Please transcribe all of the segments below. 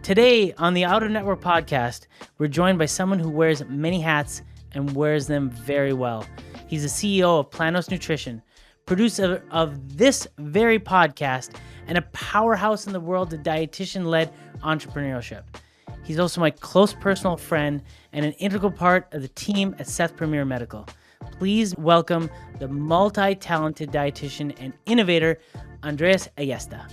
Today on the Out of Network podcast, we're joined by someone who wears many hats and wears them very well. He's the CEO of Planos Nutrition, producer of this very podcast, and a powerhouse in the world of dietitian-led entrepreneurship. He's also my close personal friend and an integral part of the team at Seth Premier Medical. Please welcome the multi-talented dietitian and innovator, Andres Ayesta.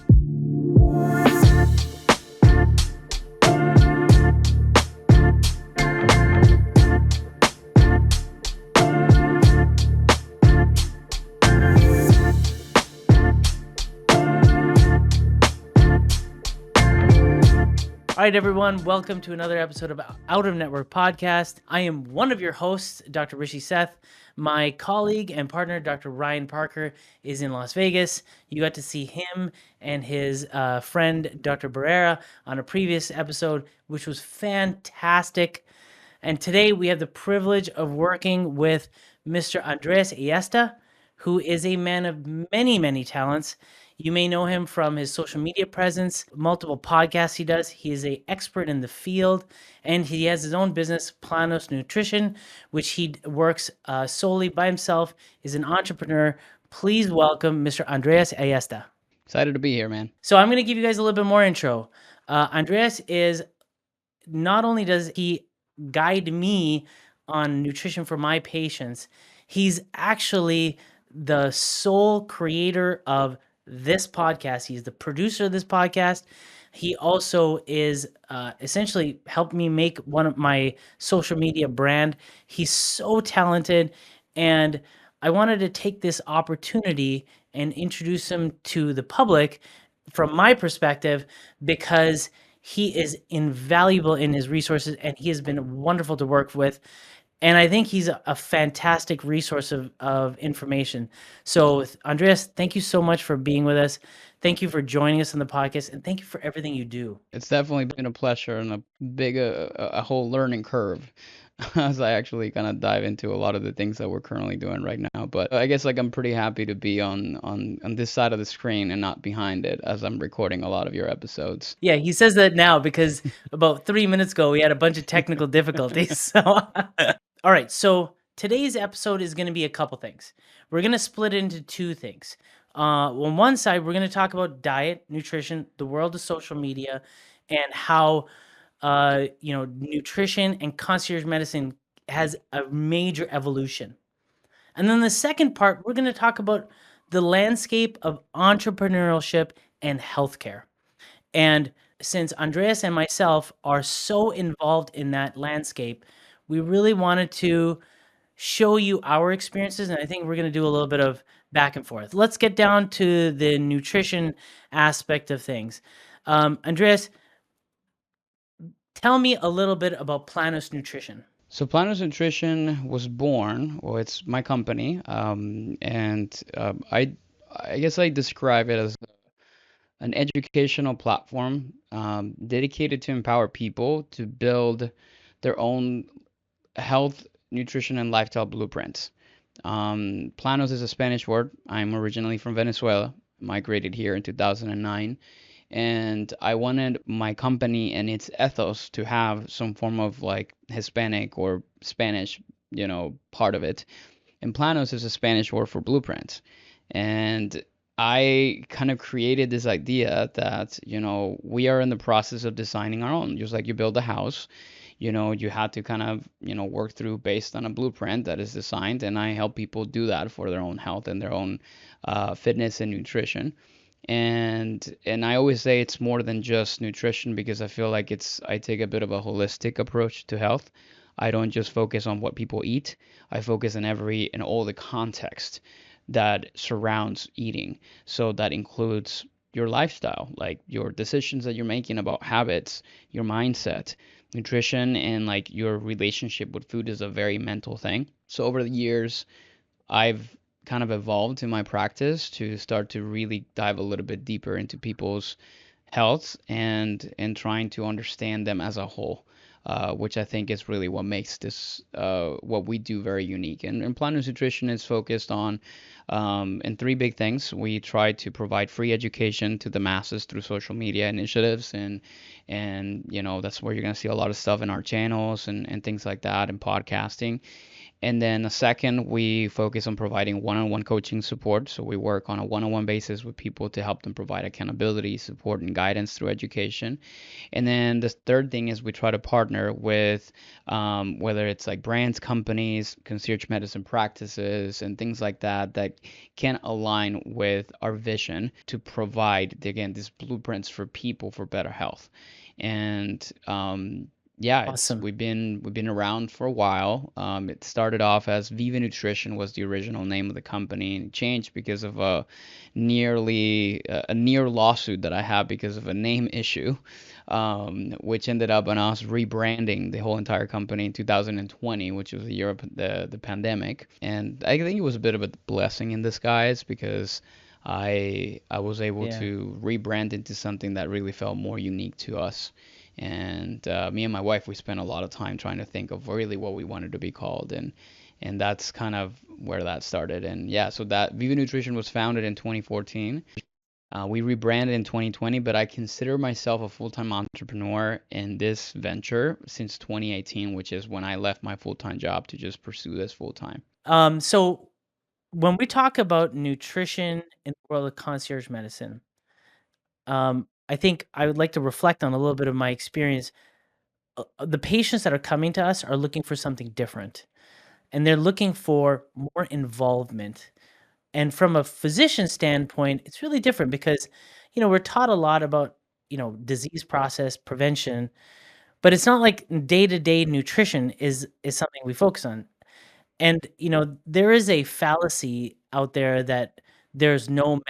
All right, everyone, welcome to another episode of Out of Network podcast. I am one of your hosts, Dr. Rishi Seth. My colleague and partner, Dr. Ryan Parker, is in Las Vegas. You got to see him and his friend, Dr. Barrera, on a previous episode, which was fantastic. And today we have the privilege of working with Mr. Andres Ayesta, who is a man of many, many talents. You may know him from his social media presence, multiple podcasts he does. He is an expert in the field, and he has his own business, Planos Nutrition, which he works solely by himself. He's an entrepreneur. Please welcome Mr. Andres Ayesta. Excited to be here, man. So I'm going to give you guys a little bit more intro. Andres is, not only does he guide me on nutrition for my patients, he's actually the sole creator of this podcast. He's the producer of this podcast. He also is essentially helped me make one of my social media brand. He's so talented, and I wanted to take this opportunity and introduce him to the public from my perspective, because he is invaluable in his resources and he has been wonderful to work with. And I think he's a fantastic resource of information. So, Andreas, thank you so much for being with us. Thank you for joining us on the podcast, and thank you for everything you do. It's definitely been a pleasure and a whole learning curve as I actually kind of dive into a lot of the things that we're currently doing right now. But I guess I'm pretty happy to be on this side of the screen and not behind it as I'm recording a lot of your episodes. Yeah, he says that now because about 3 minutes ago we had a bunch of technical difficulties. So, all right, so today's episode is going to be a couple things. We're going to split it into two things. On one side, we're going to talk about diet, nutrition, the world of social media, and how nutrition and concierge medicine has a major evolution. And then the second part, we're going to talk about the landscape of entrepreneurship and healthcare. And since Andreas and myself are so involved in that landscape, we really wanted to show you our experiences, and I think we're going to do a little bit of back and forth. Let's get down to the nutrition aspect of things. Andreas, tell me a little bit about Planos Nutrition. So Planos Nutrition was born, well, it's my company, and I guess I describe it as an educational platform dedicated to empower people to build their own health, nutrition, and lifestyle blueprints. Planos is a Spanish word. I'm originally from Venezuela, migrated here in 2009, and I wanted my company and its ethos to have some form of like Hispanic or Spanish, part of it. And Planos is a Spanish word for blueprint. And I kind of created this idea that, we are in the process of designing our own, just like you build a house. You had to kind of, work through based on a blueprint that is designed, and I help people do that for their own health and their own fitness and nutrition. And I always say it's more than just nutrition, because I feel like I take a bit of a holistic approach to health. I don't just focus on what people eat. I focus on all the context that surrounds eating. So that includes your lifestyle, like your decisions that you're making about habits, your mindset. Nutrition and like your relationship with food is a very mental thing. So over the years, I've kind of evolved in my practice to start to really dive a little bit deeper into people's health and trying to understand them as a whole. which I think is really what makes this what we do very unique. And Planos Nutrition is focused on in three big things. We try to provide free education to the masses through social media initiatives, and that's where you're gonna see a lot of stuff in our channels and things like that, and podcasting. And then a second, we focus on providing one-on-one coaching support. So we work on a one-on-one basis with people to help them provide accountability, support, and guidance through education. And then the third thing is we try to partner with whether it's like brands, companies, concierge medicine practices, and things like that that can align with our vision to provide, again, these blueprints for people for better health. And yeah, it's Awesome. we've been around for a while. It started off as Viva Nutrition was the original name of the company, and it changed because of a near lawsuit that I had because of a name issue, which ended up on us rebranding the whole entire company in 2020, which was the year of the pandemic. And I think it was a bit of a blessing in disguise because I was able Yeah. to rebrand into something that really felt more unique to us. And me and my wife, we spent a lot of time trying to think of really what we wanted to be called, and that's kind of where that started. And yeah, so that Viva Nutrition was founded in 2014. We rebranded in 2020, but I consider myself a full-time entrepreneur in this venture since 2018, which is when I left my full-time job to just pursue this full-time. So when we talk about nutrition in the world of concierge medicine, I think I would like to reflect on a little bit of my experience. The patients that are coming to us are looking for something different, and they're looking for more involvement. And from a physician standpoint, it's really different because, we're taught a lot about, disease process prevention, but it's not like day-to-day nutrition is something we focus on. And, there is a fallacy out there that there's no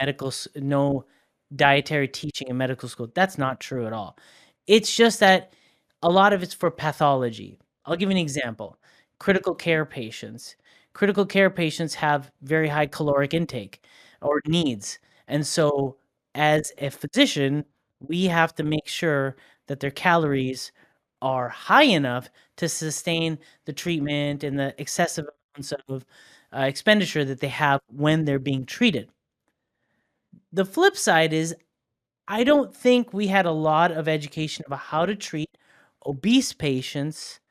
dietary teaching in medical school. That's not true at all. It's just that a lot of it's for pathology. I'll give you an example. Critical care patients. Critical care patients have very high caloric intake or needs. And so as a physician, we have to make sure that their calories are high enough to sustain the treatment and the excessive amounts of expenditure that they have when they're being treated. The flip side is, I don't think we had a lot of education about how to treat obese patients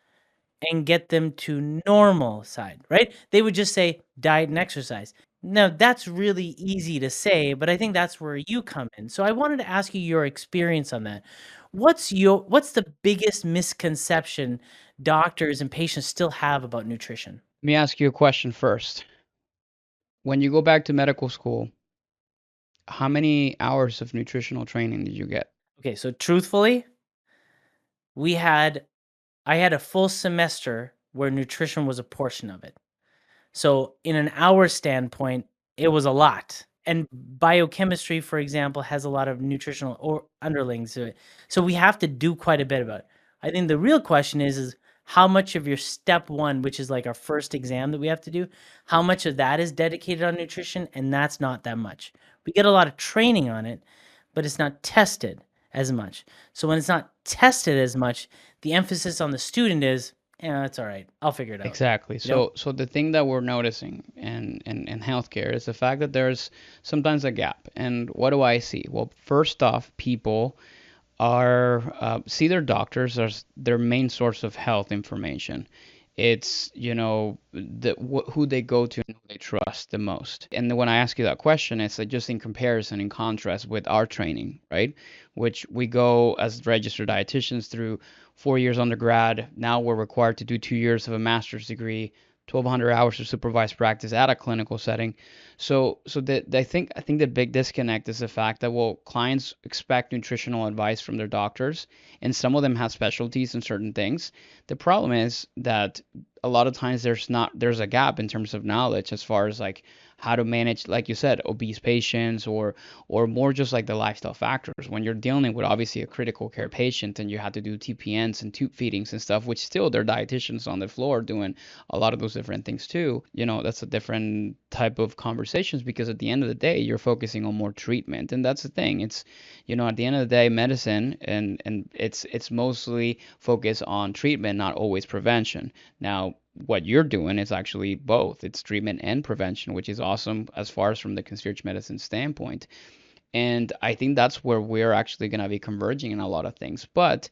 and get them to normal side, right? They would just say diet and exercise. Now, that's really easy to say, but I think that's where you come in. So I wanted to ask you your experience on that. What's the biggest misconception doctors and patients still have about nutrition? Let me ask you a question first. When you go back to medical school, how many hours of nutritional training did you get? Okay, so truthfully, we had I had a full semester where nutrition was a portion of it. So in an hour standpoint, it was a lot. And biochemistry, for example, has a lot of nutritional or underlings to it. So we have to do quite a bit about it. I think the real question is how much of your step one, which is like our first exam that we have to do, how much of that is dedicated on nutrition? And that's not that much. We get a lot of training on it, but it's not tested as much. So when it's not tested as much, the emphasis on the student is, yeah, it's all right. I'll figure it out. Exactly. You know? So the thing that we're noticing in healthcare is the fact that there's sometimes a gap. And what do I see? Well, first off, people are see their doctors as their main source of health information. It's, who they go to and who they trust the most. And then when I ask you that question, it's like just in comparison, in contrast with our training, right? Which we go as registered dietitians through 4 years undergrad. Now we're required to do 2 years of a master's degree, 1,200 hours of supervised practice at a clinical setting. So that I think the big disconnect is the fact that, well, clients expect nutritional advice from their doctors, and some of them have specialties in certain things. The problem is that a lot of times there's a gap in terms of knowledge as far as like how to manage, like you said, obese patients, or more just like the lifestyle factors. When you're dealing with obviously a critical care patient and you have to do TPNs and tube feedings and stuff, which still there are dietitians on the floor doing a lot of those different things too. That's a different type of conversations, because at the end of the day, you're focusing on more treatment. And that's the thing. It's, at the end of the day, medicine, and it's mostly focused on treatment, not always prevention. Now, what you're doing is actually both. It's treatment and prevention, which is awesome as far as from the concierge medicine standpoint. And I think that's where we're actually going to be converging in a lot of things. But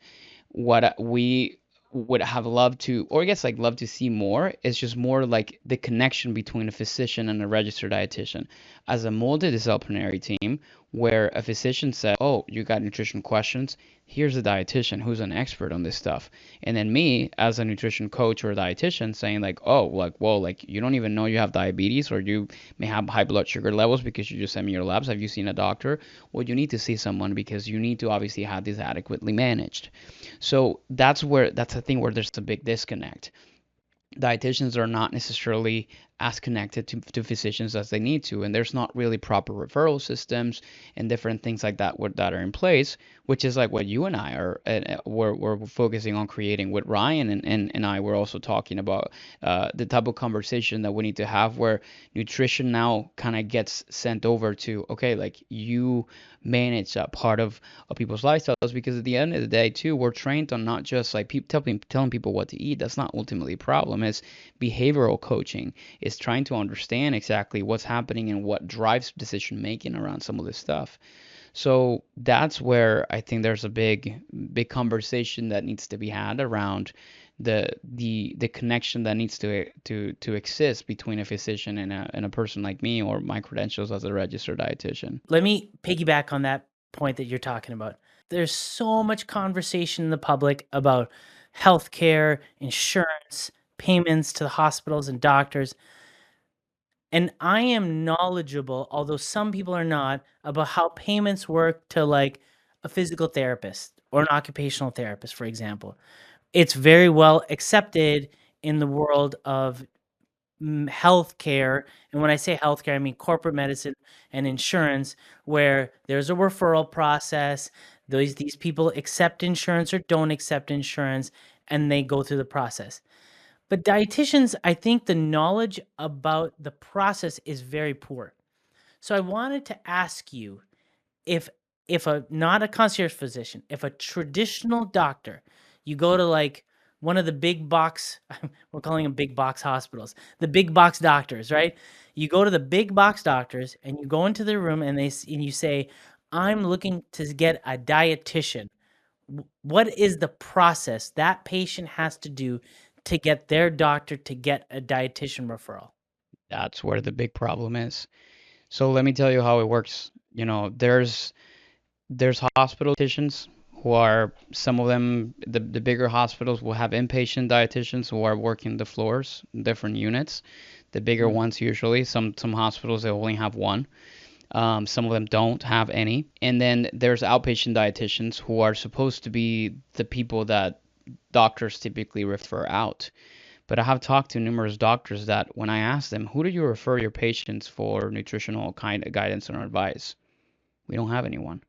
what we would have loved to, or I guess like love to see more, is just more like the connection between a physician and a registered dietitian as a multidisciplinary team, where a physician said, "Oh, you got nutrition questions? Here's a dietitian who's an expert on this stuff." And then me as a nutrition coach or a dietitian saying like, "Oh, like, whoa, like you don't even know you have diabetes, or you may have high blood sugar levels because you just sent me your labs. Have you seen a doctor? Well, you need to see someone because you need to obviously have this adequately managed." So that's the thing where there's a big disconnect. Dietitians are not necessarily as connected to physicians as they need to, and there's not really proper referral systems and different things like that that are in place, which is like what you and I are, we're focusing on creating with Ryan, and I were also talking about the type of conversation that we need to have, where nutrition now kind of gets sent over to, okay, like you manage that part of people's lifestyles, because at the end of the day too, we're trained on not just like telling people what to eat. That's not ultimately a problem. It's behavioral coaching. It's trying to understand exactly what's happening and what drives decision making around some of this stuff. So that's where I think there's a big conversation that needs to be had around the connection that needs to exist between a physician and a person like me, or my credentials as a registered dietitian. Let me piggyback on that point that you're talking about. There's so much conversation in the public about healthcare, insurance, payments to the hospitals and doctors. And I am knowledgeable, although some people are not, about how payments work to like a physical therapist or an occupational therapist, for example. It's very well accepted in the world of healthcare. And when I say healthcare, I mean corporate medicine and insurance, where there's a referral process. These people accept insurance or don't accept insurance, and they go through the process. But dietitians, I think the knowledge about the process is very poor. So I wanted to ask you, if a not a concierge physician, if a traditional doctor, you go to like one of the big box, we're calling them big box hospitals, the big box doctors, right? You go to the big box doctors and you go into their room and and you say, "I'm looking to get a dietitian." What is the process that patient has to do to get their doctor to get a dietitian referral? That's where the big problem is. So let me tell you how it works. There's hospital dietitians who are, some of them, the bigger hospitals will have inpatient dietitians who are working the floors, different units. The bigger Mm. ones usually, some hospitals they only have one. Some of them don't have any. And then there's outpatient dietitians who are supposed to be the people that doctors typically refer out. But I have talked to numerous doctors that when I ask them, who do you refer your patients for nutritional kind of guidance and advice? We don't have anyone.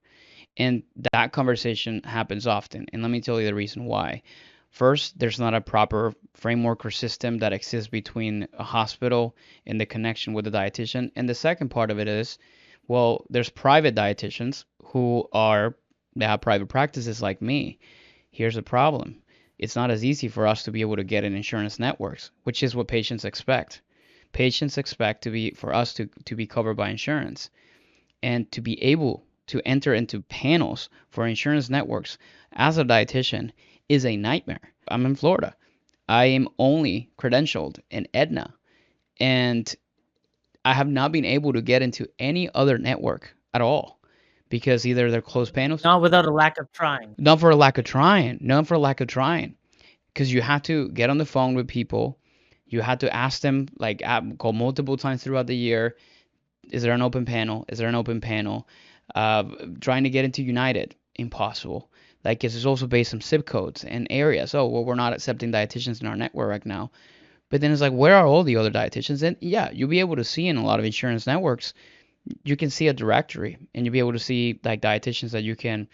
And that conversation happens often. And let me tell you the reason why. First, there's not a proper framework or system that exists between a hospital and the connection with the dietitian. And the second part of it is, well, there's private dietitians they have private practices like me. Here's the problem. It's not as easy for us to be able to get in insurance networks, which is what patients expect. Patients expect for us to be covered by insurance, and to be able to enter into panels for insurance networks as a dietitian is a nightmare. I'm in Florida. I am only credentialed in Aetna, and I have not been able to get into any other network at all, because either they're closed panels, Not without a lack of trying. not for a lack of trying, not for a lack of trying, because you have to get on the phone with people. You had to ask them, like, call multiple times throughout the year. Is there an open panel? Is there an open panel? Uh, Trying to get into United, impossible. Like, it's also based on zip codes and areas. Oh, well, we're not accepting dietitians in our network right now. But then it's like, where are all the other dietitians? And yeah, you'll be able to see in a lot of insurance networks, you can see a directory and you'll be able to see like dietitians that you can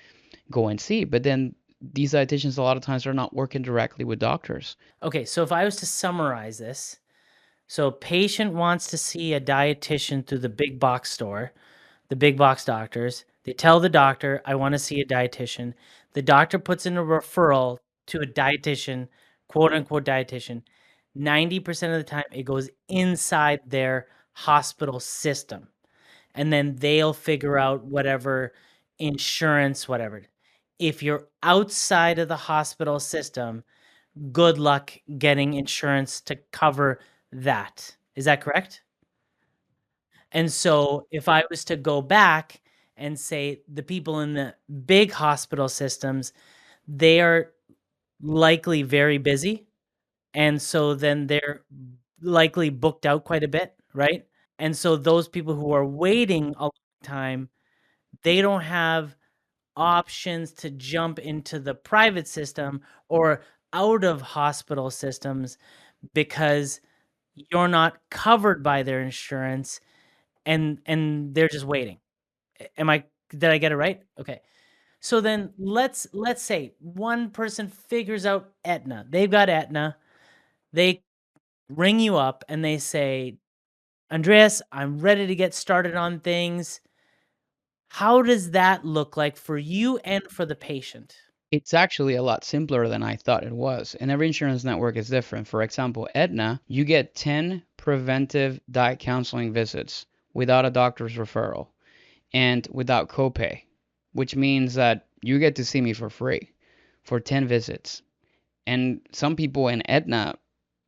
go and see. But then these dietitians a lot of times are not working directly with doctors. Okay, so if I was to summarize this, so a patient wants to see a dietitian through the big box store, the big box doctors. They tell the doctor, I want to see a dietitian. The doctor puts in a referral to a dietitian, quote unquote dietitian. 90% of the time, it goes inside their hospital system. And then they'll figure out whatever insurance, whatever. If you're outside of the hospital system, good luck getting insurance to cover that. Is that correct? And so if I was to go back and say the people in the big hospital systems, they are likely very busy. And so then they're likely booked out quite a bit, right? And so those people who are waiting a long time, they don't have options to jump into the private system or out of hospital systems because you're not covered by their insurance and they're just waiting. Did I get it right? Okay. So then let's say one person figures out Aetna. They've got Aetna. They ring you up and they say, Andreas, I'm ready to get started on things. How does that look like for you and for the patient? It's actually a lot simpler than I thought it was, and every insurance network is different. For example, Aetna, you get 10 preventive diet counseling visits without a doctor's referral and without copay, which means that you get to see me for free for 10 visits. And some people in Aetna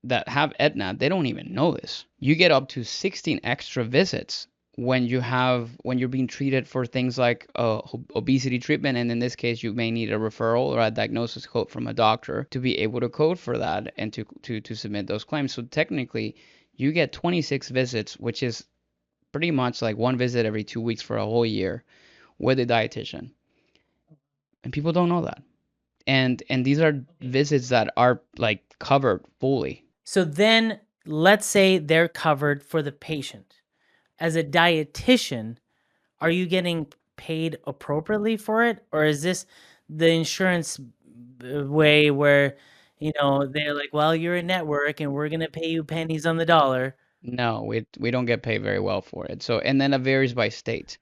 that have Aetna, they don't even know this. You get up to 16 extra visits when you're being treated for things like obesity treatment, and in this case you may need a referral or a diagnosis code from a doctor to be able to code for that and to submit those claims. So technically you get 26 visits, which is pretty much like one visit every 2 weeks for a whole year with a dietitian, and people don't know that. And these are visits that are like covered fully. So then let's say they're covered for the patient. As a dietitian, are you getting paid appropriately for it? Or is this the insurance way where, they're like, well, you're a network and we're going to pay you pennies on the dollar? No, we don't get paid very well for it. So, and then it varies by state.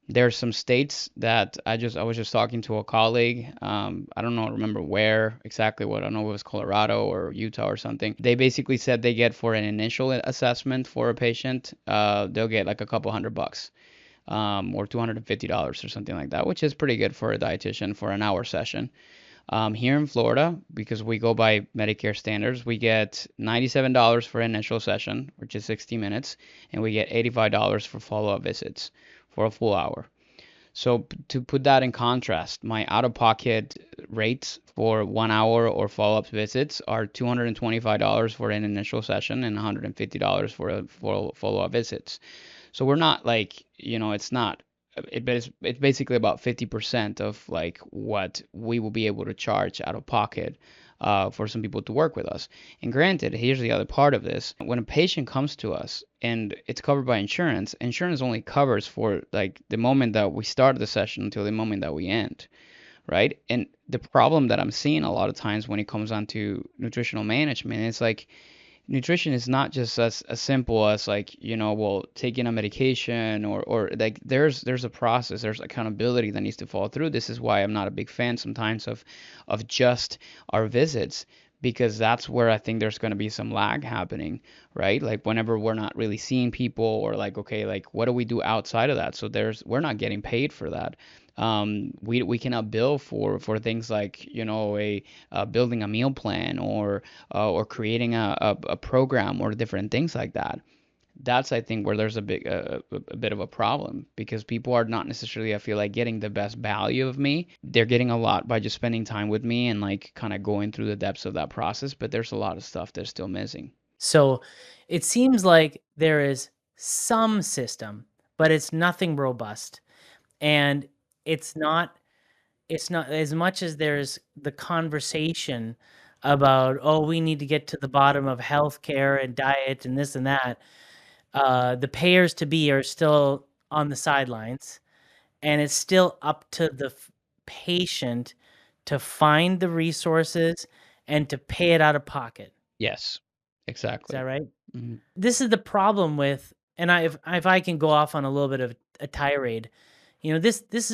There's some states that I was just talking to a colleague. I don't know, remember where exactly. What I don't know if it was Colorado or Utah or something. They basically said they get for an initial assessment for a patient, they'll get like a couple $100, or $250 or something like that, which is pretty good for a dietitian for an hour session. Here in Florida, because we go by Medicare standards, we get $97 for an initial session, which is 60 minutes, and we get $85 for follow-up visits for a full hour. So to put that in contrast, my out-of-pocket rates for 1 hour or follow-up visits are $225 for an initial session and $150 for a follow-up visits. So we're not like, it's not it's basically about 50% of like what we will be able to charge out of pocket for some people to work with us. And granted, here's the other part of this. When a patient comes to us and it's covered by insurance, insurance only covers for like the moment that we start the session until the moment that we end, right? And the problem that I'm seeing a lot of times when it comes on to nutritional management, it's like nutrition is not just as simple as like, well, taking a medication or like there's a process, there's accountability that needs to follow through. This is why I'm not a big fan sometimes of just our visits, because that's where I think there's going to be some lag happening, right? Like whenever we're not really seeing people, or like, okay, like what do we do outside of that? So we're not getting paid for that. We cannot bill for things like, building a meal plan or creating a program or different things like that. That's, I think, where there's a bit of a problem, because people are not necessarily, I feel like, getting the best value of me. They're getting a lot by just spending time with me and like kind of going through the depths of that process, but there's a lot of stuff that's still missing. So it seems like there is some system, but it's nothing robust. And it's not as much as there's the conversation about, oh, we need to get to the bottom of healthcare and diet and this and that, the payers to be are still on the sidelines, and it's still up to the patient to find the resources and to pay it out of pocket. Yes, Is that exactly. right? Hmm. This is the problem with, and if I can go off on a little bit of a tirade, this is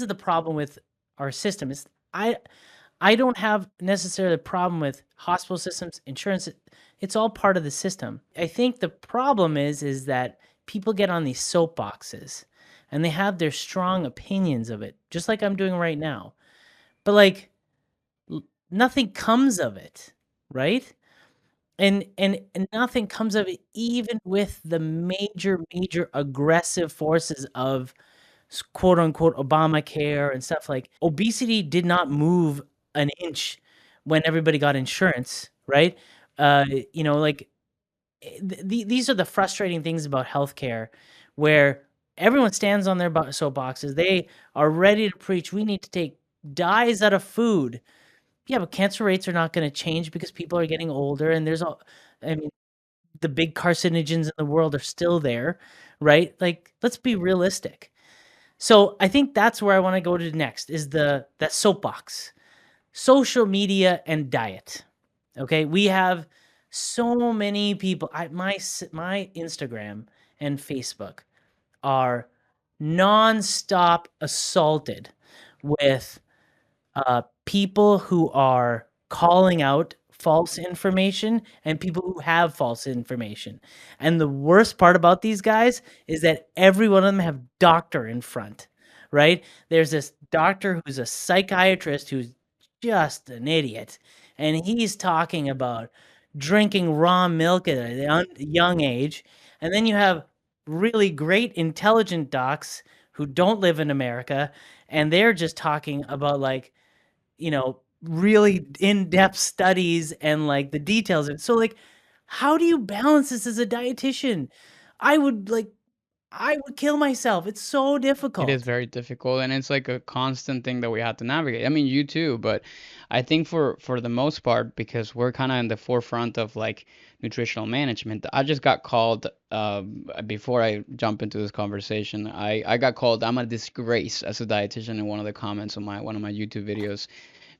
the problem with our system. Is I don't have necessarily a problem with hospital systems, insurance. It's all part of the system. I think the problem is that people get on these soapboxes and they have their strong opinions of it, just like I'm doing right now. But like nothing comes of it, right? And nothing comes of it, even with the major aggressive forces of quote unquote Obamacare and stuff. Like obesity did not move an inch when everybody got insurance, right? Uh, like these are the frustrating things about healthcare, where everyone stands on their soapboxes. They are ready to preach. We need to take dyes out of food. Yeah, but cancer rates are not going to change because people are getting older, and there's all. I mean, the big carcinogens in the world are still there, right? Like, let's be realistic. So I think that's where I want to go to next is that soapbox, social media and diet. Okay, we have so many people. My Instagram and Facebook are nonstop assaulted with people who are calling out false information and people who have false information. And the worst part about these guys is that every one of them have doctor in front, right? There's this doctor who's a psychiatrist who's just an idiot, and he's talking about drinking raw milk at a young age. And then you have really great intelligent docs who don't live in America, and they're just talking about like really in-depth studies and like the details of it. So like, how do you balance this as a dietitian? I would like, I would kill myself. It's so It is difficult. very difficult, and it's like a constant thing that we have to navigate. I mean, you too, but I think for the most part, because we're kind of in the forefront of like nutritional management. I just got called before I jump into this conversation. I got called I'm a disgrace as a dietitian in one of the comments on my one of my YouTube videos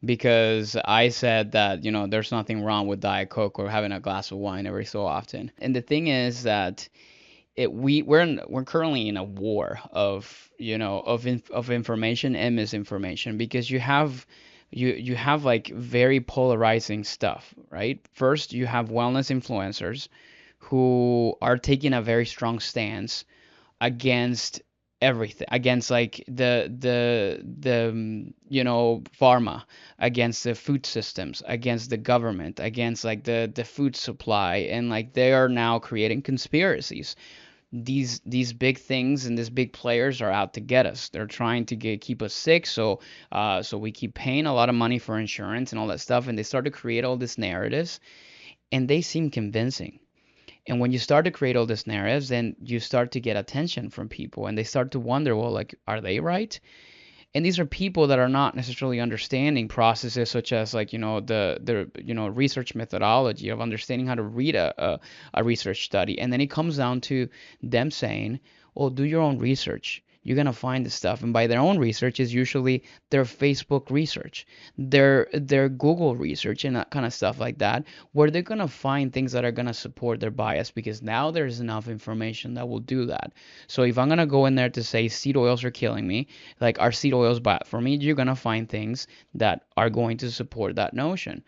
because I said that, there's nothing wrong with Diet Coke or having a glass of wine every so often. And the thing is that we're currently in a war of of information and misinformation because you have like very polarizing stuff, right? First, you have wellness influencers who are taking a very strong stance against everything, against like the pharma, against the food systems, against the government, against like the food supply, and like they are now creating conspiracies. These big things and these big players are out to get us. They're trying to keep us sick, so we keep paying a lot of money for insurance and all that stuff, and they start to create all these narratives, and they seem convincing. And when you start to create all these narratives, then you start to get attention from people, and they start to wonder, well, like, are they right? And these are people that are not necessarily understanding processes such as like the research methodology of understanding how to read a research study. And then it comes down to them saying, well, do your own research. You're gonna find the stuff, and by their own research is usually their Facebook research, their Google research, and that kind of stuff like that, where they're gonna find things that are gonna support their bias because now there's enough information that will do that. So if I'm gonna go in there to say seed oils are killing me, like are seed oils bad for me, you're gonna find things that are going to support that notion,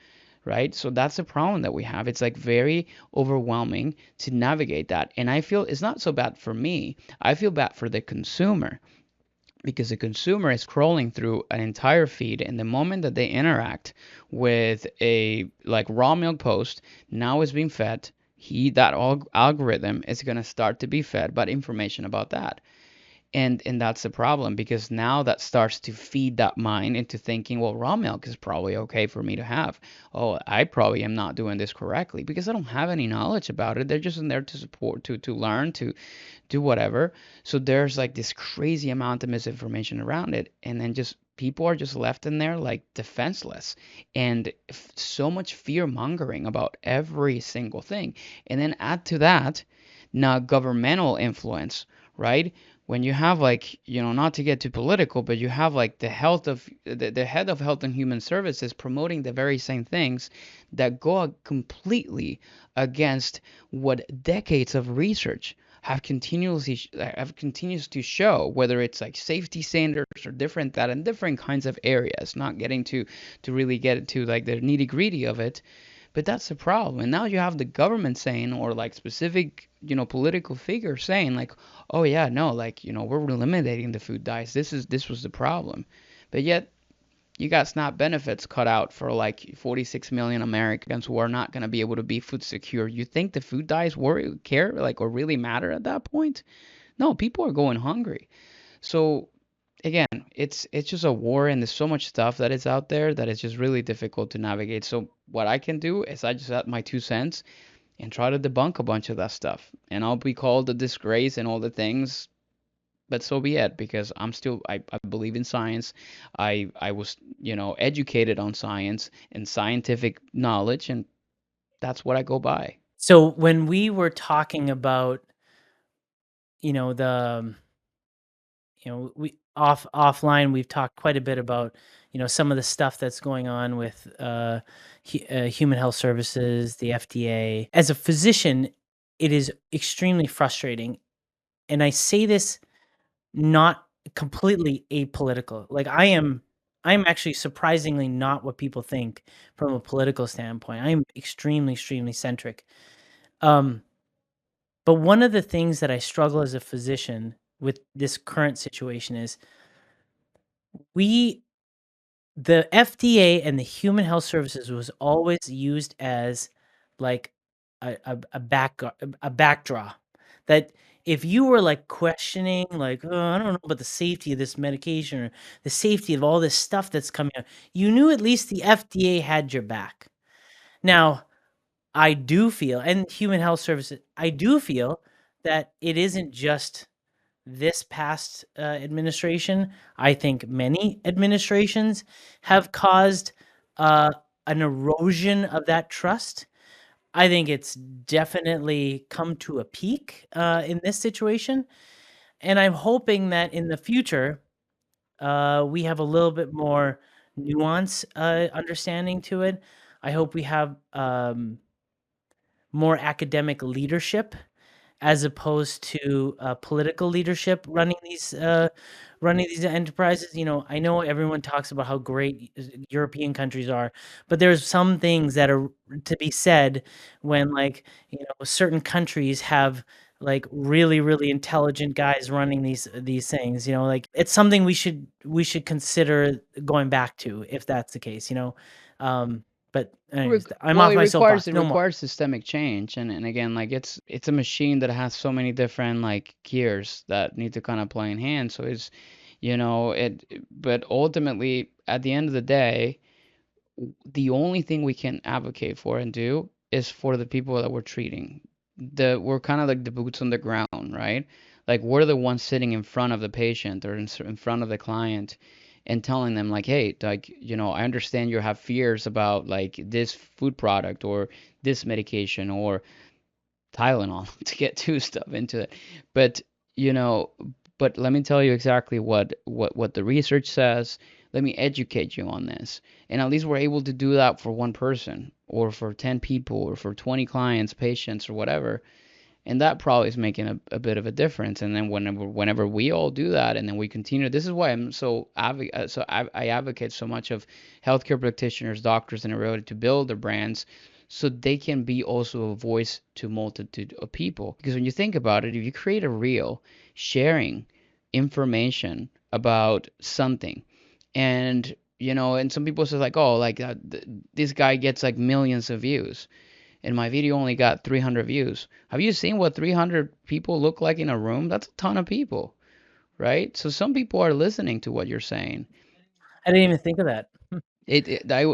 right? So that's the problem that we have. It's like very overwhelming to navigate that. And I feel it's not so bad for me. I feel bad for the consumer because the consumer is scrolling through an entire feed, and the moment that they interact with a like raw milk post, now is being fed, he that algorithm is going to start to be fed but information about that. And that's the problem because now that starts to feed that mind into thinking, well, raw milk is probably okay for me to have. Oh, I probably am not doing this correctly because I don't have any knowledge about it. They're just in there to support, to learn, do whatever. So there's like this crazy amount of misinformation around it, and then just people are just left in there like defenseless, and so much fear mongering about every single thing. And then add to that now governmental influence, right? When you have like, not to get too political, but you have like the head of health and human services promoting the very same things that go completely against what decades of research have continues to show, whether it's like safety standards or different that in different kinds of areas, not getting to really get into like the nitty gritty of it. But that's the problem. And now you have the government saying, or like specific, political figures saying, like, oh yeah, no, like, we're eliminating the food dyes. This was the problem. But yet you got SNAP benefits cut out for like 46 million Americans who are not going to be able to be food secure. You think the food dyes care like or really matter at that point? No, people are going hungry. So again, it's just a war, and there's so much stuff that is out there that is just really difficult to navigate. So what I can do is I just add my 2 cents and try to debunk a bunch of that stuff. And I'll be called a disgrace and all the things, but so be it, because I believe in science. I was, educated on science and scientific knowledge, and that's what I go by. So when we were talking about, you know, the we offline, we've talked quite a bit about, some of the stuff that's going on with human health services, the FDA. As a physician, it is extremely frustrating, and I say this not completely apolitical. Like I'm actually surprisingly not what people think from a political standpoint. I'm extremely, extremely centric. Um, but one of the things that I struggle as a physician with this current situation is we the FDA and the Human Health Services was always used as like a backdraw, that if you were like questioning, like, oh, I don't know about the safety of this medication or the safety of all this stuff that's coming out, you knew at least the FDA had your back. Now, I do feel, and Human Health Services, I do feel that it isn't just this past administration. I think many administrations have caused an erosion of that trust. I think it's definitely come to a peak in this situation. And I'm hoping that in the future, we have a little bit more nuance understanding to it. I hope we have more academic leadership as opposed to political leadership running these enterprises. I know everyone talks about how great European countries are, but there's some things that are to be said when, like, certain countries have like really, really intelligent guys running these things. Like, it's something we should consider going back to if that's the case. But anyways, I'm Well, off it my requires soapbox. it No more. requires systemic change, and again, like it's a machine that has so many different like gears that need to kind of play in hand. So it's, but ultimately, at the end of the day, the only thing we can advocate for and do is for the people that we're treating. We're kind of like the boots on the ground, right? Like we're the ones sitting in front of the patient or in front of the client and telling them like, hey, like, I understand you have fears about like this food product or this medication or Tylenol to get too stuff into it. But, you know, but let me tell you exactly what the research says. Let me educate you on this. And at least we're able to do that for one person or for 10 people or for 20 clients, patients or whatever. And that probably is making a bit of a difference. And then whenever we all do that and then we continue, this is why I'm I advocate so much of healthcare practitioners, doctors, and everybody to build their brands so they can be also a voice to multitude of people. Because when you think about it, if you create a reel sharing information about something, and and some people say like, oh, like this guy gets like millions of views and my video only got 300 views. Have you seen what 300 people look like in a room? That's a ton of people, right? So some people are listening to what you're saying. I didn't even think of that.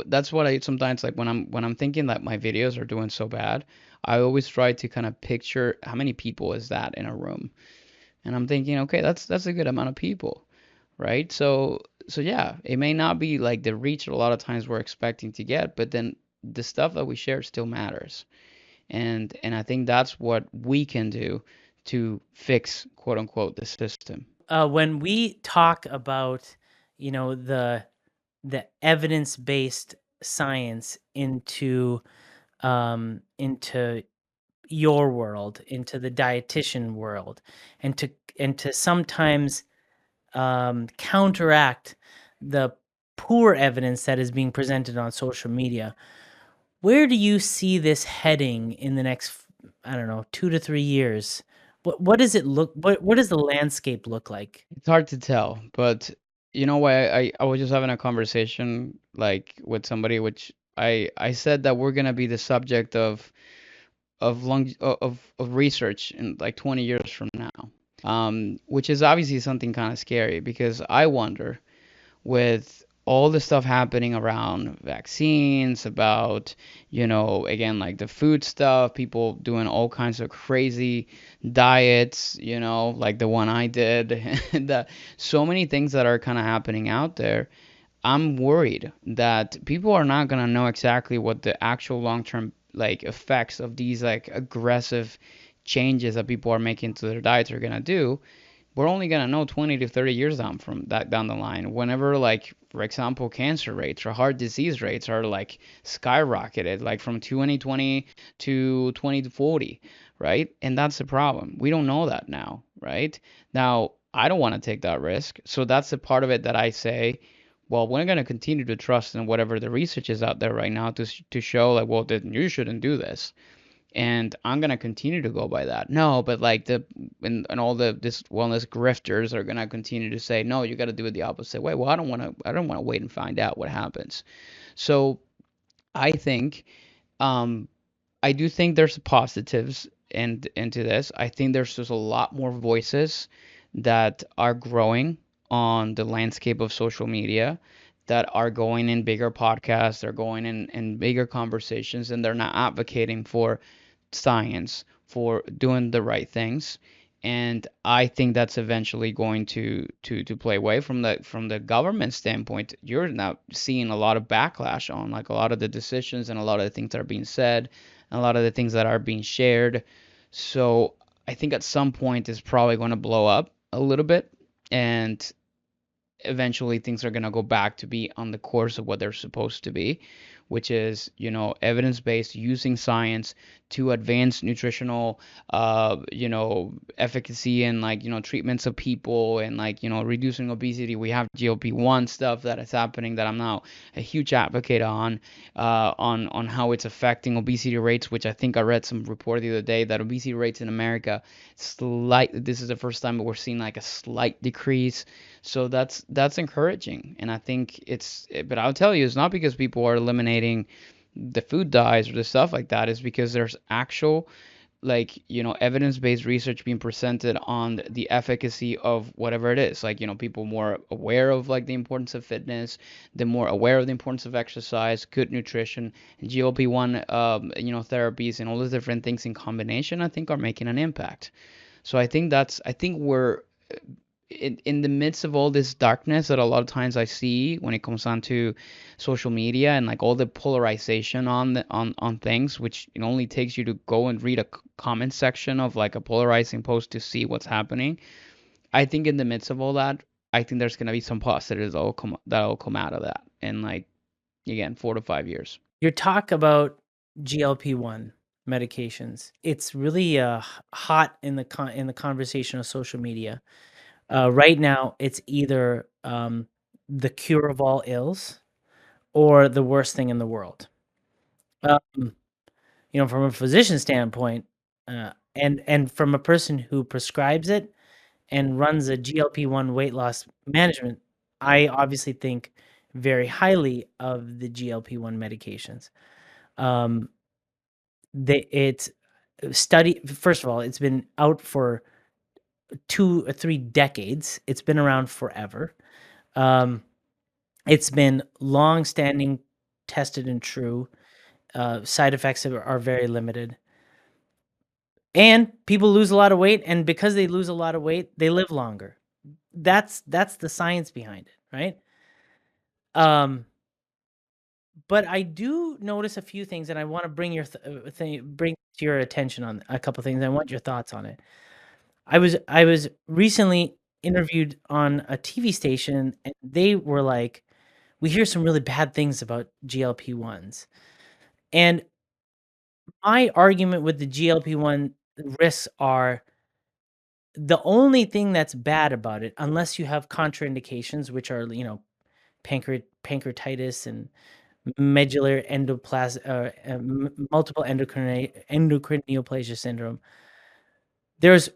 That's what I sometimes like when I'm thinking that my videos are doing so bad. I always try to kind of picture how many people is that in a room. And I'm thinking, okay, that's a good amount of people, right? So yeah, it may not be like the reach a lot of times we're expecting to get, but then the stuff that we share still matters. And I think that's what we can do to fix, quote unquote, the system. When we talk about, the evidence-based science into your world, into the dietitian world, and to sometimes counteract the poor evidence that is being presented on social media. Where do you see this heading in the next, I don't know, 2 to 3 years? What does it look? What does the landscape look like? It's hard to tell, but you know what? I was just having a conversation like with somebody, which I said that we're gonna be the subject of research in like 20 years from now, which is obviously something kind of scary because I wonder with all the stuff happening around vaccines, about, again, like the food stuff, people doing all kinds of crazy diets, like the one I did, and that so many things that are kind of happening out there. I'm worried that people are not going to know exactly what the actual long-term like effects of these like aggressive changes that people are making to their diets are going to do. We're only gonna know 20 to 30 years down the line. Whenever, like, for example, cancer rates or heart disease rates are like skyrocketed, like from 2020 to 2040, right? And that's the problem. We don't know that now, right? Now, I don't want to take that risk. So that's the part of it that I say, well, we're going to continue to trust in whatever the research is out there right now to show like, well, then you shouldn't do this, and I'm gonna continue to go by that. No, but like and all the this wellness grifters are gonna continue to say, no, you got to do it the opposite way. Well, I don't want to wait and find out what happens. So I think, um, I do think there's positives into this. I think there's just a lot more voices that are growing on the landscape of social media, that are going in bigger podcasts, they're going in bigger conversations, and they're not advocating for science, for doing the right things. And I think that's eventually going to play away from the government standpoint. You're now seeing a lot of backlash on like a lot of the decisions and a lot of the things that are being said and a lot of the things that are being shared. So I think at some point it's probably going to blow up a little bit, and eventually things are going to go back to be on the course of what they're supposed to be, which is, evidence based, using science to advance nutritional, efficacy and like, treatments of people, and like, reducing obesity. We have GLP-1 stuff that is happening that I'm now a huge advocate on how it's affecting obesity rates, which I think I read some report the other day that obesity rates in America, this is the first time that we're seeing like a slight decrease. So that's encouraging, and I think but I'll tell you, it's not because people are eliminating the food dyes or the stuff like that. It's because there's actual, like, evidence-based research being presented on the efficacy of whatever it is. Like, people more aware of like the importance of fitness, they're more aware of the importance of exercise, good nutrition, and GLP-1, therapies, and all those different things in combination, I think are making an impact. So I think we're in the midst of all this darkness that a lot of times I see when it comes down to social media and like all the polarization on things, which it only takes you to go and read a comment section of like a polarizing post to see what's happening. I think in the midst of all that, I think there's gonna be some positives that'll come out of that in like, again, 4 to 5 years. Your talk about GLP-1 medications, it's really hot in the conversation of social media. Right now, it's either the cure of all ills or the worst thing in the world. Um, from a physician standpoint, and from a person who prescribes it and runs a GLP-1 weight loss management, I obviously think very highly of the GLP-1 medications. Um, it's study First of all, it's been out for 2 or 3 decades. It's been around forever. Um, it's been long-standing, tested and true. Side effects are very limited. And people lose a lot of weight, and because they lose a lot of weight, they live longer. That's the science behind it, right? Um, but I do notice a few things, and I want to bring bring to your attention on a couple things. I want your thoughts on it. I was recently interviewed on a TV station, and they were like, "We hear some really bad things about GLP-1s." And my argument with the GLP-1 risks are the only thing that's bad about it, unless you have contraindications, which are, pancreatitis and medullary multiple endocrine neoplasia syndrome. There's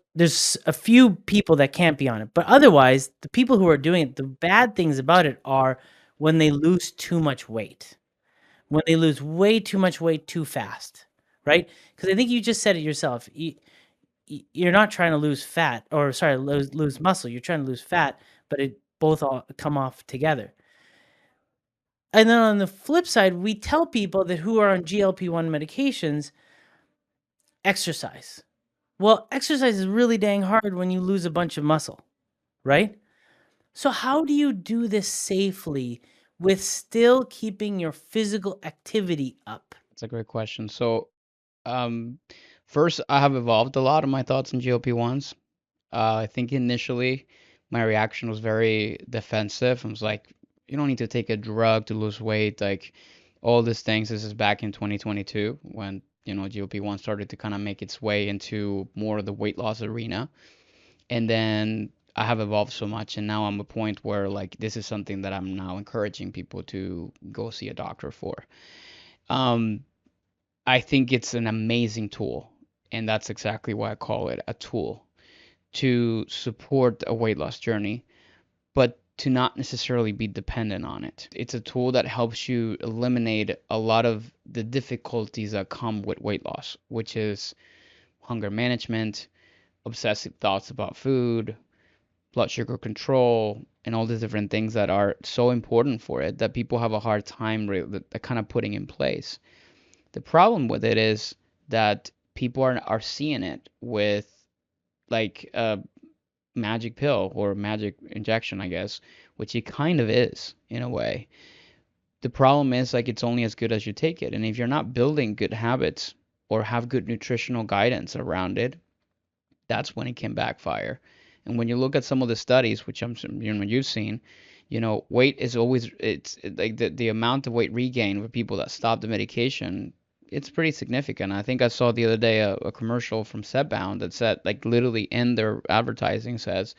a few people that can't be on it, but otherwise, the people who are doing it, the bad things about it are when they lose too much weight, when they lose way too much weight too fast, right? Because I think you just said it yourself. You're not trying to lose fat, or sorry, lose muscle. You're trying to lose fat, but it both all come off together. And then on the flip side, we tell people that who are on GLP-1 medications, exercise. Well, exercise is really dang hard when you lose a bunch of muscle, right? So how do you do this safely with still keeping your physical activity up? That's a great question. So, um, first, I have evolved a lot of my thoughts on GLP-1s. I think initially my reaction was very defensive. I was like, you don't need to take a drug to lose weight, like all these things. This is back in 2022 when, GLP-1 started to kind of make its way into more of the weight loss arena. And then I have evolved so much, and now I'm a point where like this is something that I'm now encouraging people to go see a doctor for. Um, I think it's an amazing tool, and that's exactly why I call it a tool to support a weight loss journey, but to not necessarily be dependent on it. It's a tool that helps you eliminate a lot of the difficulties that come with weight loss, which is hunger management, obsessive thoughts about food, blood sugar control, and all these different things that are so important for it that people have a hard time kind of putting in place. The problem with it is that people are seeing it with like a magic pill or magic injection, I guess, which it kind of is in a way. The problem is like it's only as good as you take it. And if you're not building good habits or have good nutritional guidance around it, that's when it can backfire. And when you look at some of the studies, which you've seen, weight is always like the amount of weight regain for people that stop the medication, it's pretty significant. I think I saw the other day a commercial from Setbound that said like literally in their advertising says,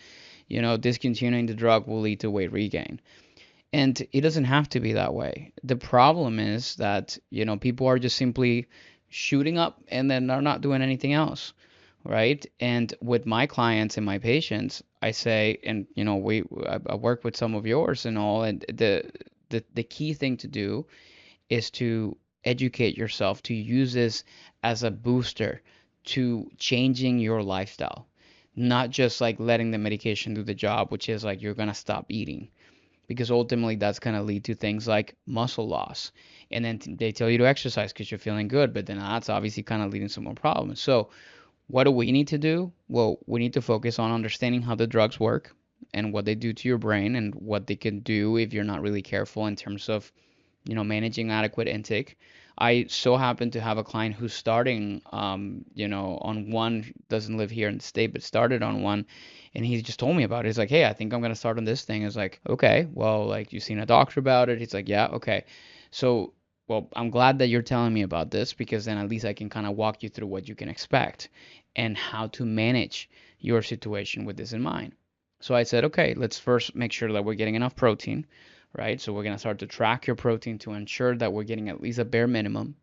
discontinuing the drug will lead to weight regain. And it doesn't have to be that way. The problem is that, people are just simply shooting up and then they're not doing anything else, right? And with my clients and my patients, I say, and I work with some of yours and all, and the key thing to do is to educate yourself to use this as a booster to changing your lifestyle, not just like letting the medication do the job, which is like you're gonna stop eating because ultimately that's going to lead to things like muscle loss. And then they tell you to exercise because you're feeling good, but then that's obviously kind of leading to more problems. So, what do we need to do? Well, we need to focus on understanding how the drugs work and what they do to your brain and what they can do if you're not really careful in terms of managing adequate intake. I so happen to have a client who's starting, on one, doesn't live here in the state, but started on one, and he just told me about it. He's like, hey, I think I'm gonna start on this thing. It's like, okay, well, like you seen a doctor about it? He's like, yeah, okay. So, well, I'm glad that you're telling me about this because then at least I can kind of walk you through what you can expect and how to manage your situation with this in mind. So I said, okay, let's first make sure that we're getting enough protein, right? So we're going to start to track your protein to ensure that we're getting at least a bare minimum,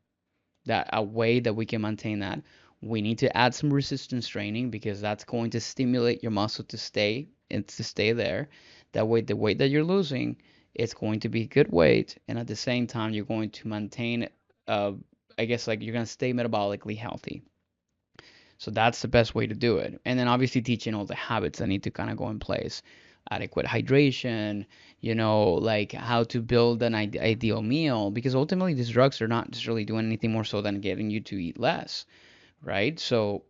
that a way that we can maintain that. We need to add some resistance training because that's going to stimulate your muscle to stay there. That way, the weight that you're losing, it's going to be good weight, and at the same time, you're going to maintain, uh, I guess, like you're going to stay metabolically healthy. So that's the best way to do it. And then obviously teaching all the habits that need to kind of go in place. Adequate hydration, like how to build an ideal meal, because ultimately these drugs are not just really doing anything more so than getting you to eat less, right? So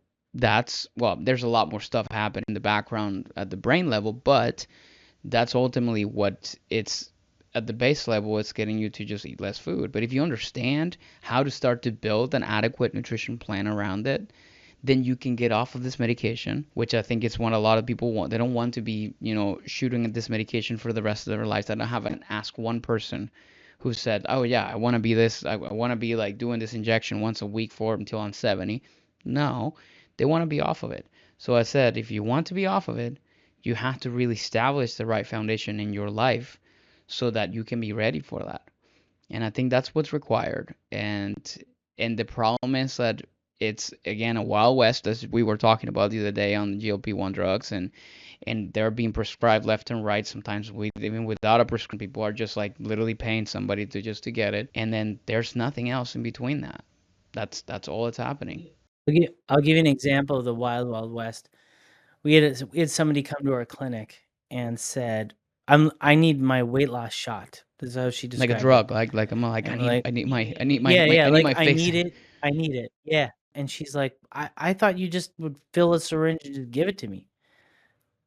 well, there's a lot more stuff happening in the background at the brain level, but that's ultimately what it's at the base level. It's getting you to just eat less food. But if you understand how to start to build an adequate nutrition plan around it, then you can get off of this medication, which I think is what a lot of people want. They don't want to be, shooting at this medication for the rest of their lives. I haven't asked one person who said, "Oh yeah, I want to be this. I want to be like doing this injection once a week for until I'm 70." No, they want to be off of it. So I said, if you want to be off of it, you have to really establish the right foundation in your life so that you can be ready for that. And I think that's what's required. And the problem is that it's again a wild west, as we were talking about the other day on the GLP-1 drugs, and they're being prescribed left and right. Sometimes even without a prescription, people are just like literally paying somebody to get it, and then there's nothing else in between that. That's all that's happening. I'll give you an example of the wild, wild west. We had somebody come to our clinic and said, I need my weight loss shot." This is how she Like a described it. drug, like I'm like And we're like, I yeah, need like, my "I fix. need it, I need it." Yeah. And she's like, "I thought you just would fill a syringe and just give it to me."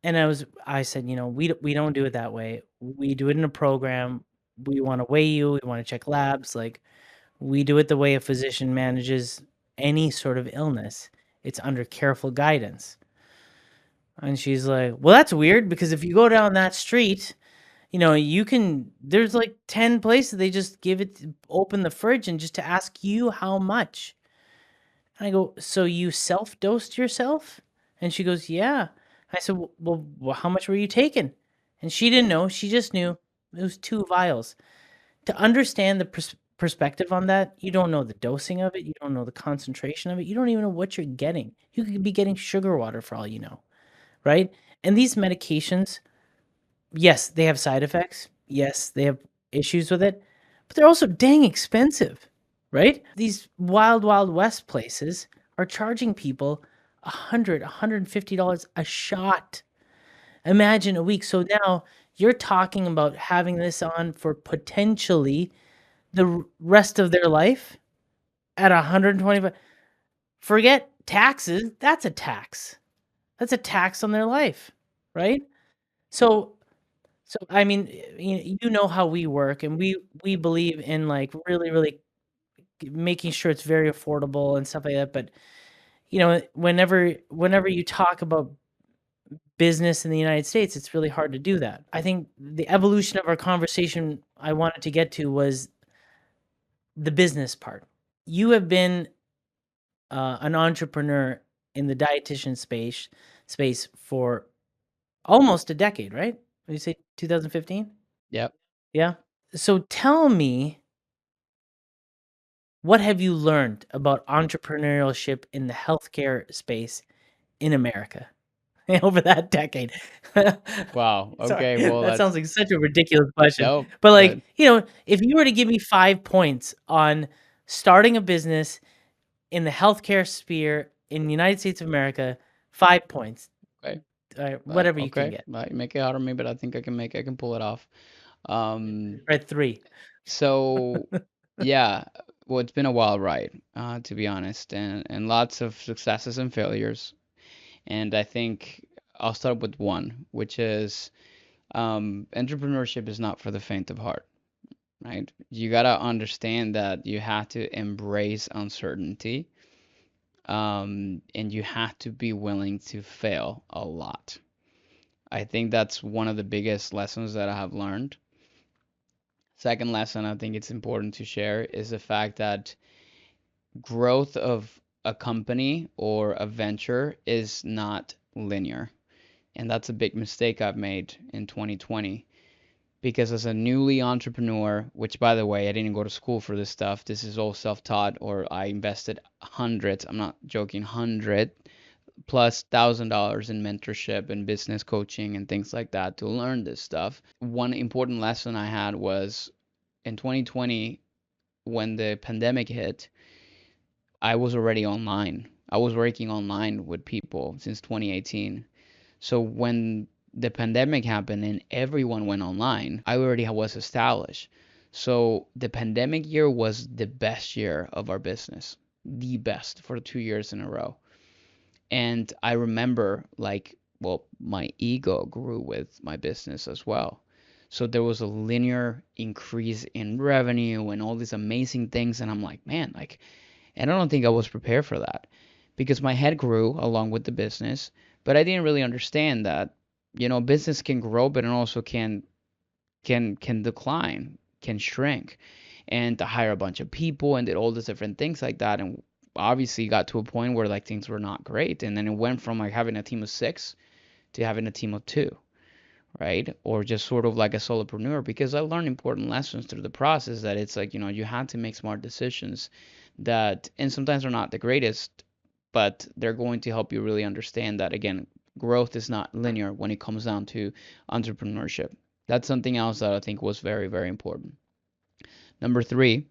And I said, we don't do it that way. We do it in a program. We wanna weigh you, we wanna check labs, like, we do it the way a physician manages any sort of illness. It's under careful guidance." And she's like, "Well, that's weird because if you go down that street, there's like 10 places they just open the fridge and just to ask you how much." And I go, "So you self-dosed yourself?" And she goes, "Yeah." I said, "Well, how much were you taking?" And she didn't know. She just knew it was 2 vials. To understand the perspective on that, you don't know the dosing of it. You don't know the concentration of it. You don't even know what you're getting. You could be getting sugar water for all you know, right? And these medications, yes, they have side effects. Yes, they have issues with it, but they're also dang expensive, right? These wild, wild west places are charging people $150 a shot. Imagine a week. So now you're talking about having this on for potentially the rest of their life at 125. Forget taxes. That's a tax. That's a tax on their life, right? So I mean, you know how we work, and we believe in like really, really making sure it's very affordable and stuff like that. But whenever you talk about business in the United States, it's really hard to do that. I think the evolution of our conversation I wanted to get to was the business part. You have been an entrepreneur in the dietitian space for almost a decade, right? Would you say 2015? Yep. Yeah. So tell me, what have you learned about entrepreneurship in the healthcare space in America over that decade? Wow. Sorry, Okay. Well, that sounds that's like such a ridiculous question. no, But but like, if you were to give me 5 points on starting a business in the healthcare sphere in the United States of America, 5 points, okay. whatever you can Okay. get, You make it hard on me, but I think I can pull it off. Um, or three. so yeah, well, it's been a wild ride, to be honest, and lots of successes and failures. And I think I'll start with one, which is entrepreneurship is not for the faint of heart, right? You gotta understand that you have to embrace uncertainty, and you have to be willing to fail a lot. I think that's one of the biggest lessons that I have learned. Second lesson I think it's important to share is the fact that growth of a company or a venture is not linear. And that's a big mistake I've made in 2020 because as a newly entrepreneur, which by the way, I didn't go to school for this stuff. This is all self-taught or I invested hundreds, I'm not joking, 100 plus $1,000 in mentorship and business coaching and things like that to learn this stuff. One important lesson I had was in 2020 when the pandemic hit, I was already online. I was working online with people since 2018. So when the pandemic happened and everyone went online, I already was established. So the pandemic year was the best year of our business, the best for 2 years in a row. And I remember like, well, my ego grew with my business as well. So there was a linear increase in revenue and all these amazing things. And I'm like, man, like, and I don't think I was prepared for that because my head grew along with the business, but I didn't really understand that, business can grow, but it also can decline, can shrink, and to hire a bunch of people and did all these different things like that, and obviously got to a point where like things were not great, and then it went from like having a team of 6 to having a team of 2, right? Or just sort of like a solopreneur, because I learned important lessons through the process that it's like, you had to make smart decisions that, and sometimes they're not the greatest, but they're going to help you really understand that, again, growth is not linear when it comes down to entrepreneurship. That's something else that I think was very, very important. Number 3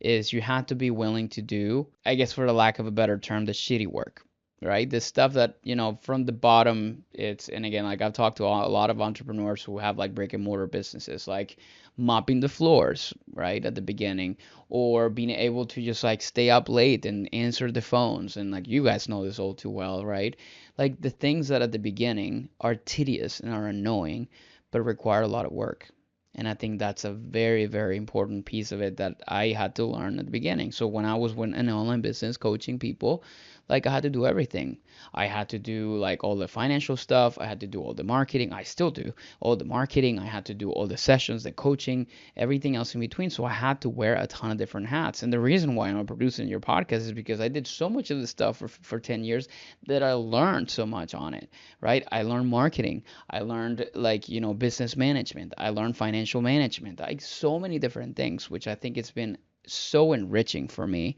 is you have to be willing to do, I guess for the lack of a better term, the shitty work, right? The stuff that, from the bottom, and again, like I've talked to a lot of entrepreneurs who have like brick and mortar businesses, like mopping the floors, right, at the beginning, or being able to just like stay up late and answer the phones. And like you guys know this all too well, right? Like the things that at the beginning are tedious and are annoying, but require a lot of work. And I think that's a very, very important piece of it that I had to learn at the beginning. So when I was in an online business coaching people, like I had to do everything. I had to do like all the financial stuff. I had to do all the marketing. I still do all the marketing. I had to do all the sessions, the coaching, everything else in between. So I had to wear a ton of different hats. And the reason why I'm producing your podcast is because I did so much of this stuff for 10 years that I learned so much on it, right? I learned marketing. I learned like, business management. I learned financial management. Like so many different things, which I think it's been so enriching for me.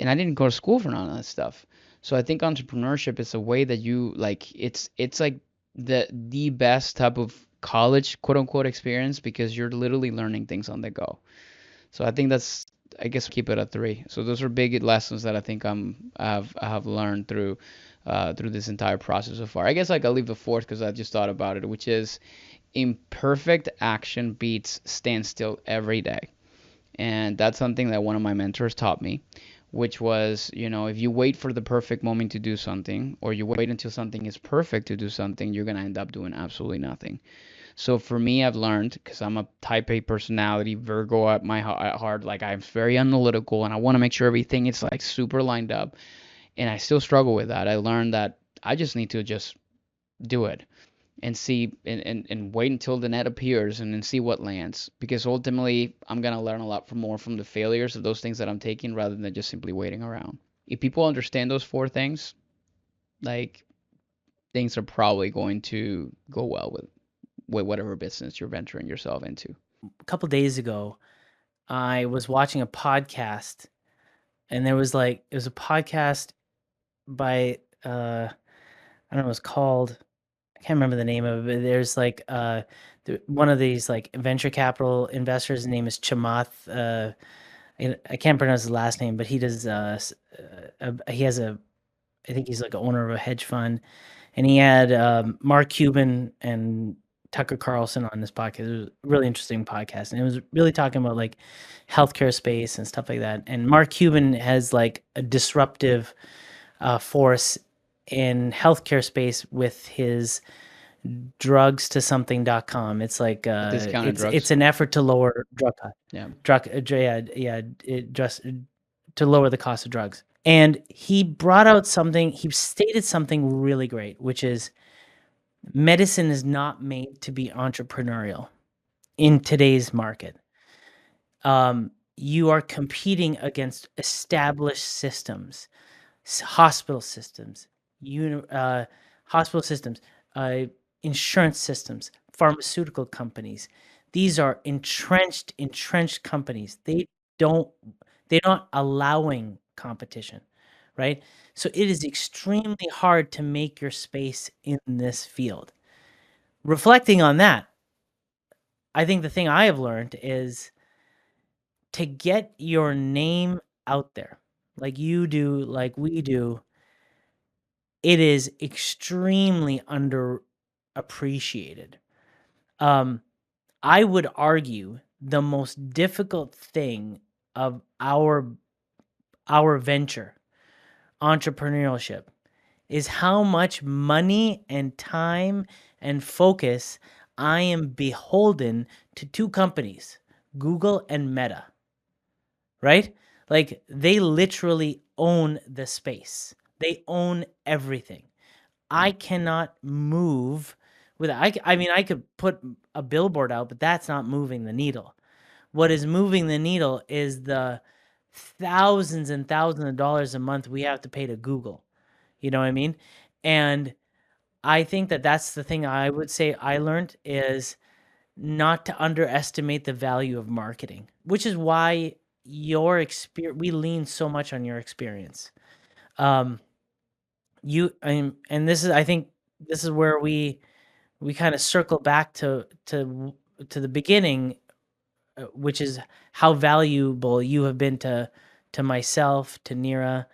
And I didn't go to school for none of that stuff. So I think entrepreneurship is a way that you like it's like the best type of college quote unquote experience because you're literally learning things on the go. So I think that's, I guess, keep it at 3. So those are big lessons that I think I have learned through this entire process so far. I guess like I'll leave the 4th because I just thought about it, which is imperfect action beats standstill every day. And that's something that one of my mentors taught me, which was, if you wait for the perfect moment to do something, or you wait until something is perfect to do something, you're going to end up doing absolutely nothing. So for me, I've learned, because I'm a type A personality, Virgo at my at heart, like I'm very analytical and I want to make sure everything is like super lined up. And I still struggle with that. I learned that I just need to just do it and see and wait until the net appears and then see what lands, because ultimately I'm going to learn a lot more from the failures of those things that I'm taking rather than just simply waiting around. If people understand those 4 things, like things are probably going to go well with whatever business you're venturing yourself into. A couple days ago, I was watching a podcast, and there was like it was a podcast by I don't know what it's called. I can't remember the name of it. There's like one of these like venture capital investors. His name is Chamath. I can't pronounce his last name, but he does. He has a. I think he's like an owner of a hedge fund, and he had Mark Cuban and Tucker Carlson on this podcast. It was a really interesting podcast, and it was really talking about like healthcare space and stuff like that. And Mark Cuban has like a disruptive force in healthcare space with his drugstosomething.com. It's like Discounted it's drugs. an effort to lower drug cost. Yeah. Just to lower the cost of drugs. And he brought out something, he stated something really great, which is medicine is not made to be entrepreneurial in today's market. You are competing against established systems, hospital systems, hospital systems, insurance systems, pharmaceutical companies. These are entrenched companies. They're not allowing competition, right? So it is extremely hard to make your space in this field. Reflecting on that, I think the thing I have learned is to get your name out there, like you do, like we do. It is extremely underappreciated. I would argue the most difficult thing of our venture, entrepreneurship, is how much money and time and focus I am beholden to two companies, Google and Meta, right? Like they literally own the space. They own everything. I cannot move with I mean I could put a billboard out, but that's not moving the needle. What is moving the needle is the thousands and thousands of dollars a month we have to pay to Google. You know what I mean? And I think that that's the thing I would say I learned is not to underestimate the value of marketing, which is why your experience, we lean so much on your experience. Um, and this is, I think this is where we kind of circle back to the beginning, which is how valuable you have been to myself, to Nira,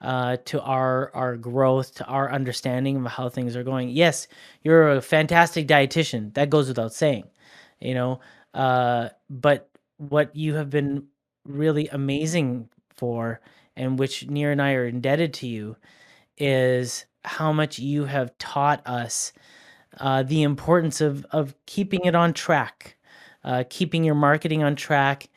to our growth, to our understanding of how things are going. Yes, you're a fantastic dietitian. That goes without saying, you know. But what you have been really amazing for, and which Nira and I are indebted to you, is how much you have taught us the importance of keeping it on track, keeping your marketing on track,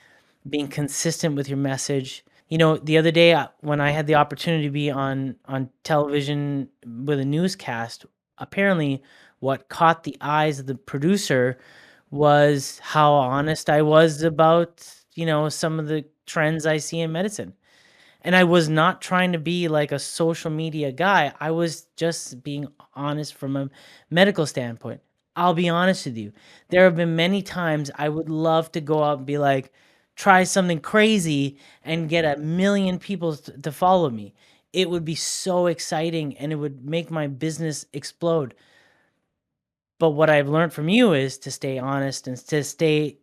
being consistent with your message. You know, the other day when I had the opportunity to be on television with a newscast, apparently what caught the eyes of the producer was how honest I was about, you know, some of the trends I see in medicine. And I was not trying to be like a social media guy. I was just being honest from a medical standpoint. I'll be honest with you. There have been many times I would love to go out and be like, try something crazy and get 1 million people to follow me. It would be so exciting and it would make my business explode. But what I've learned from you is to stay honest and to stay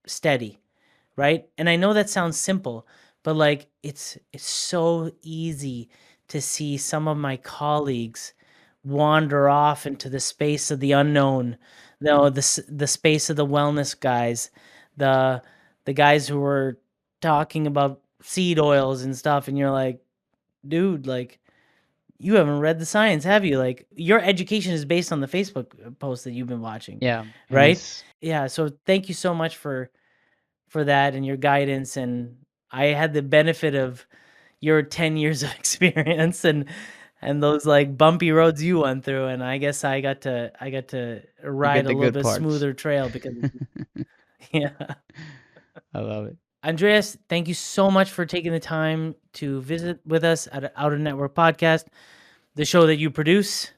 steady, right? And I know that sounds simple, but like it's so easy to see some of my colleagues wander off into the space of the unknown, the space of the wellness guys, the the guys who were talking about seed oils and stuff, and you're like, dude, like you haven't read the science, have you? Like your education is based on the Facebook post that you've been watching, Yeah, and right? it's Yeah. So thank you so much for that and your guidance. And I had the benefit of your 10 years of experience and those like bumpy roads you went through. And I guess I got to you ride get a the little good bit parts. smoother trail because yeah. I love it. Andreas, thank you so much for taking the time to visit with us at Outer Network Podcast, the show that you produce.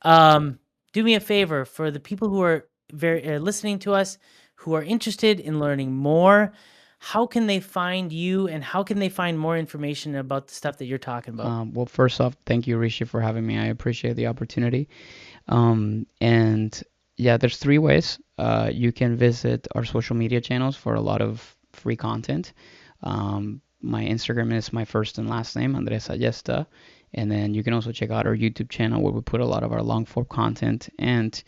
Um, do me a favor for the people who are listening to us, who are interested in learning more. How can they find you, and how can they find more information about the stuff that you're talking about? Well, first off, thank you, Rishi, for having me. I appreciate the opportunity. And yeah, there's three ways. You can visit our social media channels for a lot of free content. My Instagram is my first and last name, Andres Ayesta. And then you can also check out our YouTube channel where we put a lot of our long form content and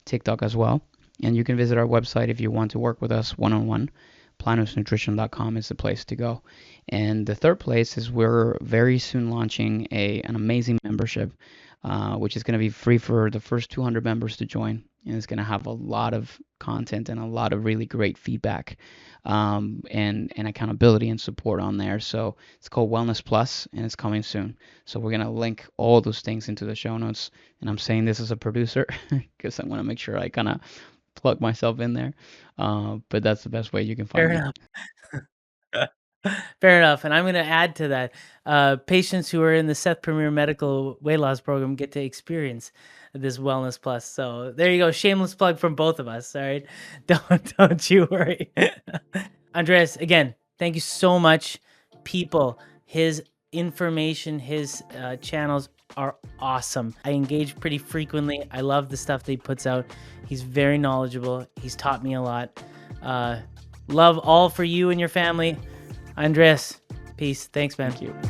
TikTok as well. And you can visit our website if you want to work with us one on one. Planosnutrition.com is the place to go. And the third place is we're very soon launching an amazing membership, which is going to be free for the first 200 members to join. And it's going to have a lot of content and a lot of really great feedback, and accountability and support on there. So it's called Wellness Plus, and it's coming soon. So we're going to link all those things into the show notes. And I'm saying this as a producer because I want to make sure I kind of plug myself in there. But that's the best way you can Fair find me. enough. Fair enough. And I'm going to add to that. Patients who are in the Seth Premier Medical Weight Loss Program get to experience this Wellness Plus. So there you go. Shameless plug from both of us. All right. Don't you worry. Andreas, again, thank you so much. People, his information, his channels are awesome. I engage pretty frequently. I love the stuff that he puts out. He's very knowledgeable. He's taught me a lot. Love all for you and your family. Andreas, peace. Thanks, man. Thank you.